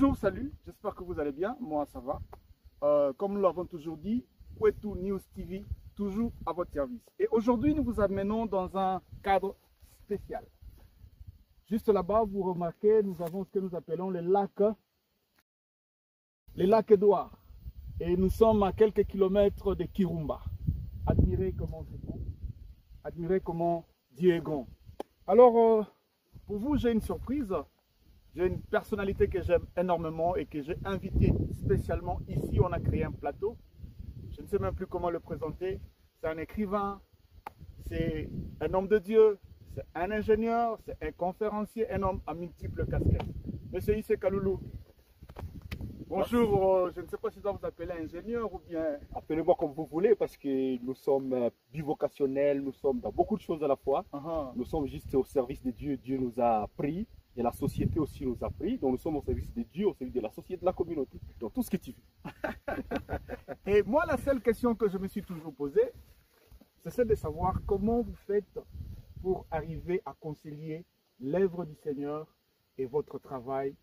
Bonjour, salut, j'espère que vous allez bien, moi ça va. Comme nous l'avons toujours dit, Kwetu News TV, toujours à votre service. Et aujourd'hui, nous vous amenons dans un cadre spécial. Juste là-bas, vous remarquez, nous avons ce que nous appelons les lacs Édouard. Et nous sommes à quelques kilomètres de Kirumba. Admirez comment c'est bon, admirez comment Dieu est grand. Alors, pour vous, j'ai une surprise. J'ai une personnalité que j'aime énormément et que j'ai invité spécialement ici. On a créé un plateau. Je ne sais même plus comment le présenter. C'est un écrivain, c'est un homme de Dieu, c'est un ingénieur, c'est un conférencier, un homme à multiples casquettes. Monsieur Issé Kaloulou, bonjour. Je ne sais pas si je dois vous appeler ingénieur ou bien... Appelez-moi comme vous voulez parce que nous sommes bivocationnels, nous sommes dans beaucoup de choses à la fois. Nous sommes juste au service de Dieu. Dieu nous a pris. Et la société aussi nous a pris, donc nous sommes au service de Dieu, au service de la société, de la communauté, donc tout ce que tu veux. Et moi, la seule question que je me suis toujours posée, c'est celle de savoir comment vous faites pour arriver à concilier l'œuvre du Seigneur et votre travail.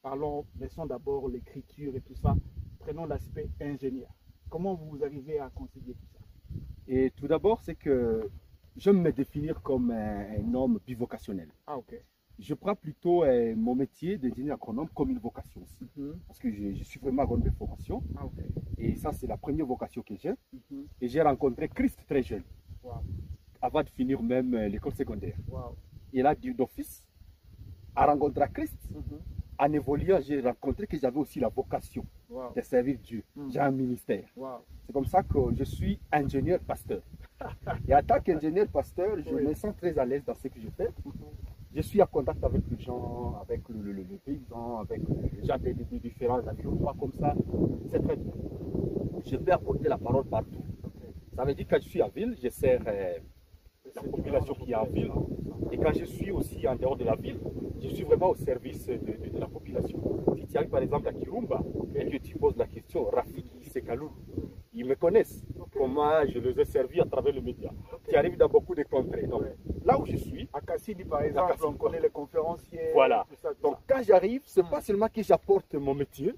Parlons, laissons d'abord l'écriture et tout ça, prenons l'aspect ingénieur. Comment vous arrivez à concilier tout ça? Et tout d'abord, c'est que j'aime me définir comme un homme bivocationnel. Ah, ok. Je prends plutôt mon métier d'ingénieur agronome comme une vocation aussi. Parce que je suis vraiment agronome de formation. Ah, okay. Et ça, c'est la première vocation que j'ai. Et j'ai rencontré Christ très jeune. Wow. Avant de finir même l'école secondaire. Wow. Et là, d'office, à rencontrer Christ, en évoluant, j'ai rencontré que j'avais aussi la vocation de servir Dieu. J'ai un ministère. C'est comme ça que je suis ingénieur pasteur. Et en tant qu'ingénieur pasteur, je me sens très à l'aise dans ce que je fais. Je suis en contact avec les gens, avec le paysan, avec les gens des différents environnements comme ça. C'est très bien. Je peux apporter la parole partout. Ça veut dire que quand je suis en ville, je sers la population qui est en ville. Et quand je suis aussi en dehors de la ville, je suis vraiment au service de la population. Si tu arrives par exemple à Kirumba et que tu poses la question, Rafiki, Sekalou, ils me connaissent. Comment je les ai servis à travers le média. Tu arrives dans beaucoup de contrées. Donc, là où je suis, à Cassini par exemple, on connaît les conférenciers. Voilà. Tout ça, tout donc ça. quand j'arrive, ce n'est pas seulement que j'apporte mon métier,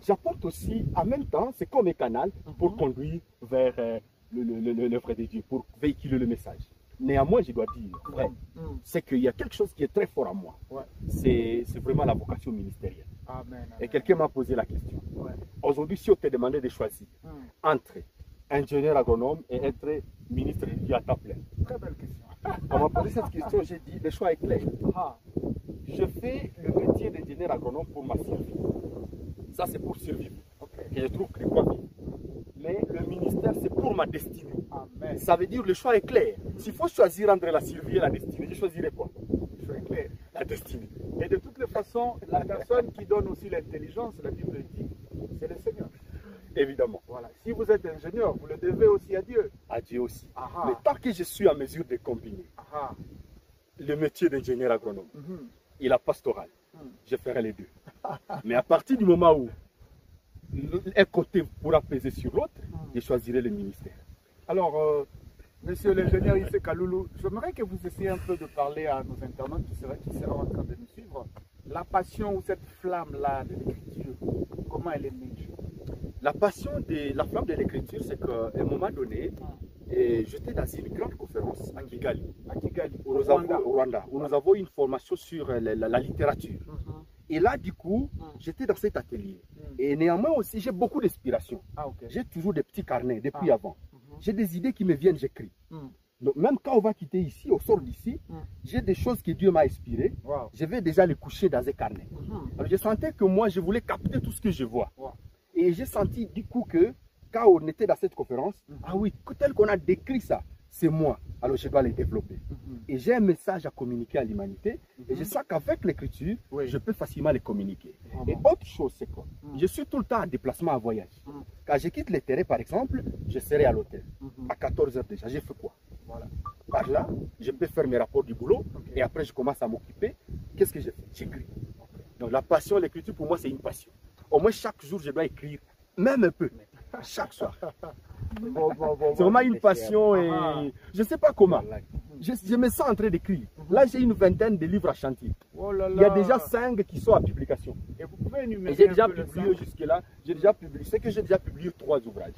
j'apporte aussi, en même temps, c'est comme un canal pour conduire vers l'œuvre de Dieu, pour véhiculer le message. Néanmoins, je dois dire, vrai, c'est qu'il y a quelque chose qui est très fort en moi. C'est vraiment la vocation ministérielle. Amen, amen. Et quelqu'un m'a posé la question. Aujourd'hui, si on te demandait de choisir entre ingénieur agronome et être ministre de Dieu à temps plein. Très belle question. On m'a posé cette question, j'ai dit, le choix est clair. Je fais le métier d'ingénieur agronome pour ma survie. Ça, c'est pour survivre. Et je trouve que je crois vivre. Mais le ministère, c'est pour ma destinée. Amen. Ça veut dire le choix est clair. S'il faut choisir entre la survie et la destinée, je choisirais quoi? Le choix est clair. La destinée. Et de toutes les façons, la personne qui donne aussi l'intelligence, la Bible dit, c'est le Seigneur. Évidemment. Voilà. Si vous êtes ingénieur, vous le devez aussi à Dieu. À Dieu aussi. Mais tant que je suis en mesure de combiner le métier d'ingénieur agronome et la pastorale, je ferai les deux. Mais à partir du moment où un côté pourra peser sur l'autre, je choisirai le ministère. Alors, monsieur l'ingénieur Issé Kaloulou, j'aimerais que vous essayiez un peu de parler à nos internautes qui seront en train de nous suivre. La passion ou cette flamme-là de l'écriture, comment elle est née? La passion de la flamme de l'écriture, c'est qu'à un moment donné, j'étais dans une grande conférence à Kigali, au Rwanda, où nous avons une formation sur la littérature. Et là, du coup, j'étais dans cet atelier. Et néanmoins aussi, j'ai beaucoup d'inspiration. J'ai toujours des petits carnets depuis avant. J'ai des idées qui me viennent, j'écris. Donc même quand on va quitter ici, on sort d'ici, j'ai des choses que Dieu m'a inspirées. Je vais déjà les coucher dans un carnet. Alors je sentais que moi, je voulais capter tout ce que je vois. Et j'ai senti du coup que quand on était dans cette conférence, ah oui, tel qu'on a décrit ça, c'est moi. Alors je dois les développer. Et j'ai un message à communiquer à l'humanité. Et je sens qu'avec l'écriture, je peux facilement les communiquer. Et autre chose, c'est quoi? Je suis tout le temps en déplacement, en voyage. Quand je quitte le terrain, par exemple, je serai à l'hôtel. À 14 h déjà, j'ai fait quoi? Par là, je peux faire mes rapports du boulot. Et après, je commence à m'occuper. Qu'est-ce que je fais? J'écris. Donc la passion, l'écriture, pour moi, c'est une passion. Au moins, chaque jour, je dois écrire, même un peu, chaque soir. C'est vraiment une passion et je ne sais pas comment. Je me sens en train d'écrire. Là, j'ai une vingtaine de livres à chantier. Oh là là. Il y a déjà 5 qui sont à publication. Et vous pouvez énumérer. Et j'ai déjà publié jusque-là. J'ai déjà publié. C'est que j'ai déjà publié 3 ouvrages.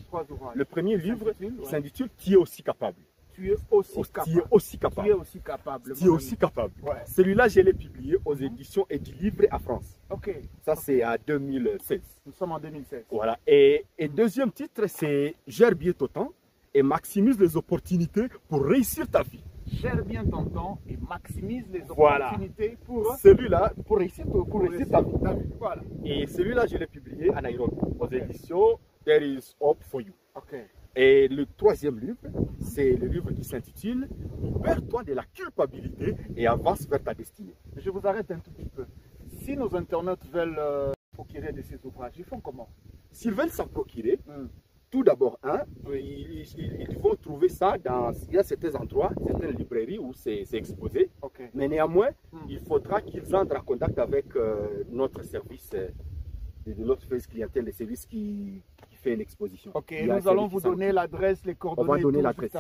Le premier livre s'intitule Tu es aussi capable. Tu es aussi capable. Tu es aussi capable. Tu es aussi capable. Tu es aussi capable. Ouais. Celui-là, je l'ai publié aux éditions et du livre à France. Ok. Ça, c'est à 2016. Nous sommes en 2016. Voilà. Et deuxième titre, c'est Gère bien ton temps et maximise les opportunités pour réussir ta vie. Gère bien ton temps et maximise les opportunités pour celui-là, pour réussir ta vie. Voilà. Et celui-là, je l'ai publié à Nairobi, aux éditions There is Hope for You. Ok. Et le troisième livre, c'est le livre qui s'intitule Libère-toi de la culpabilité et avance vers ta destinée. Je vous arrête un tout petit peu. Si nos internautes veulent procurer de ces ouvrages, ils font comment? S'ils veulent s'en procurer, tout d'abord, ils vont trouver ça il y a certains endroits, certaines librairies où c'est exposé. Okay. Mais néanmoins, il faudra qu'ils entrent en contact avec notre service, de notre service clientèle, le service qui fait l'exposition. Ok, nous allons vous donner l'adresse, les coordonnées. On va donner l'adresse.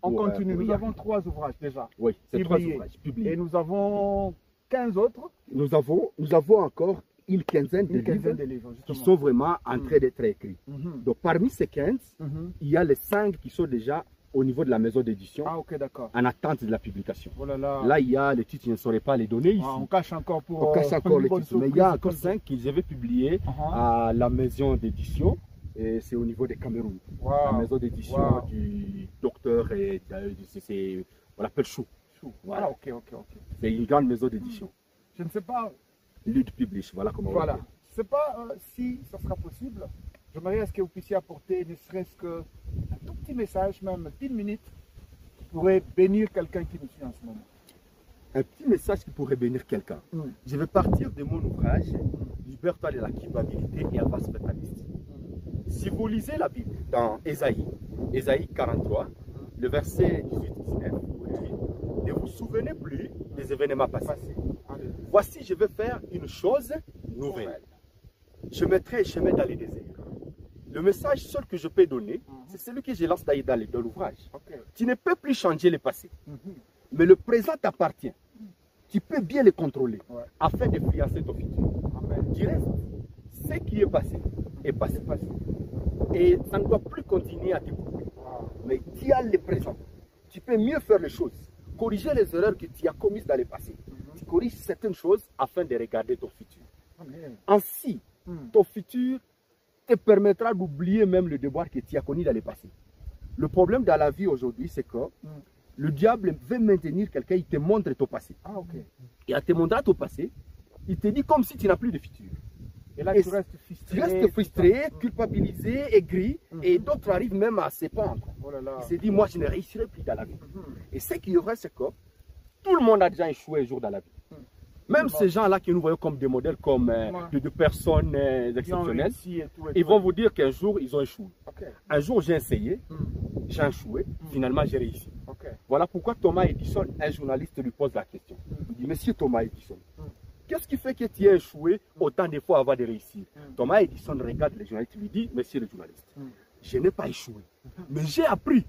On continue. Nous avons 3 ouvrages déjà. Oui, c'est 3 ouvrages publiés. Et nous avons 15 autres. Nous avons encore une quinzaine de livres qui sont vraiment en train d'être écrits. Donc parmi ces 15, il y a les 5 qui sont déjà au niveau de la maison d'édition, en attente de la publication. Oh là, là. Là, il y a les titres, je ne saurais pas les donner ici. On cache encore les titres, mais il y a encore 5 que je vais publier à la maison d'édition. Et c'est au niveau des Cameroun. La maison d'édition du docteur, on l'appelle Chou. Voilà. Ah, ok. C'est une grande maison d'édition. Je ne sais pas. Lud Publish, voilà comment on l'appelle. Je ne sais pas si ça sera possible. J'aimerais ce que vous puissiez apporter, ne serait-ce qu'un tout petit message, même 10 minutes, qui pourrait bénir quelqu'un qui nous suit en ce moment. Un petit message qui pourrait bénir quelqu'un. Je vais partir de mon ouvrage, Libère-toi de la culpabilité et avance vers ta destinée. Si vous lisez la Bible dans Ésaïe 43, le verset 18-19, ne vous souvenez plus des événements passés. Voici, je vais faire une chose nouvelle. Je mettrai un chemin dans les déserts. Le message seul que je peux donner, c'est celui que je lance dans l'ouvrage. Tu ne peux plus changer le passé, mais le présent t'appartient. Tu peux bien le contrôler afin d'influencer ton futur. Du reste, ce qui est passé est passé. Et ça ne doit plus continuer à te couper. Mais tu as le présent. Tu peux mieux faire les choses. Corriger les erreurs que tu as commises dans le passé. Tu corriges certaines choses afin de regarder ton futur. Ainsi, ton futur te permettra d'oublier même le devoir que tu as connu dans le passé. Le problème dans la vie aujourd'hui, c'est que le diable veut maintenir quelqu'un, il te montre ton passé. Et en te montrant ton passé, il te dit comme si tu n'as plus de futur. Et là, tu restes frustré, culpabilisé, aigri, et d'autres arrivent même à se pendre. Il se dit, moi, je ne réussirai plus dans la vie. Et ce qu'il y aurait, c'est que tout le monde a déjà échoué un jour dans la vie. Même ces gens-là que nous voyons comme des modèles, comme de personnes exceptionnelles, ils vont vous dire qu'un jour, ils ont échoué. Un jour, j'ai essayé, j'ai échoué, finalement, j'ai réussi. Voilà pourquoi Thomas Edison, un journaliste, lui pose la question. Il dit, Monsieur Thomas Edison, qu'est-ce qui fait que tu as échoué autant de fois avant de réussir? Thomas Edison regarde le journaliste et lui dit, Monsieur le journaliste, je n'ai pas échoué, mais j'ai appris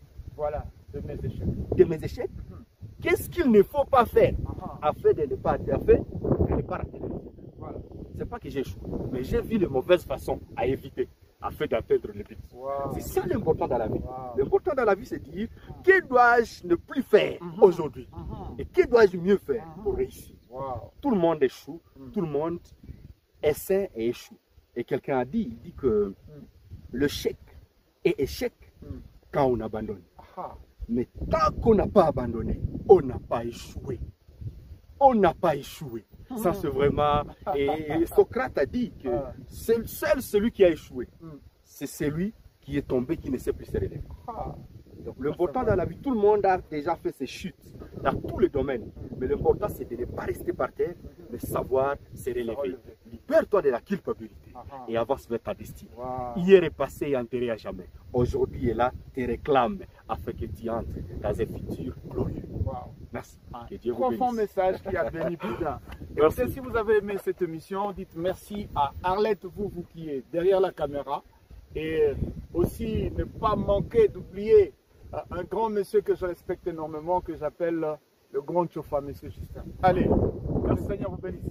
de mes échecs. Qu'est-ce qu'il ne faut pas faire afin de ne pas rater le résultat? Ce n'est pas que j'ai échoué, mais j'ai vu les mauvaises façons à éviter afin d'atteindre le but. C'est ça l'important dans la vie. L'important dans la vie, c'est de dire, que dois-je ne plus faire aujourd'hui? Et que dois-je mieux faire pour réussir? Tout le monde échoue, tout le monde essaie et échoue. Et quelqu'un a dit, il dit que le chèque est échec quand on abandonne. Mais tant qu'on n'a pas abandonné, on n'a pas échoué. On n'a pas échoué. Ça, c'est vraiment... Et Socrate a dit que seul celui qui a échoué, c'est celui qui est tombé, qui ne sait plus se relever. Donc, l'important dans la vie, tout le monde a déjà fait ses chutes dans tous les domaines. Mais l'important, c'est de ne pas rester par terre, mais savoir se relever. Libère-toi de la culpabilité et avance vers ta destinée. Hier est passé et enterré à jamais. Aujourd'hui est là, te réclame afin que tu entres dans un futur glorieux. Merci. Que Dieu vous bénisse. Profond message qui a béni plus d'un. Et si vous avez aimé cette émission, dites merci à Arlette, vous qui êtes derrière la caméra. Et aussi, ne pas manquer d'oublier un grand monsieur que je respecte énormément, que j'appelle le grand Tchofa, monsieur Justin. Allez, que le Seigneur vous bénisse.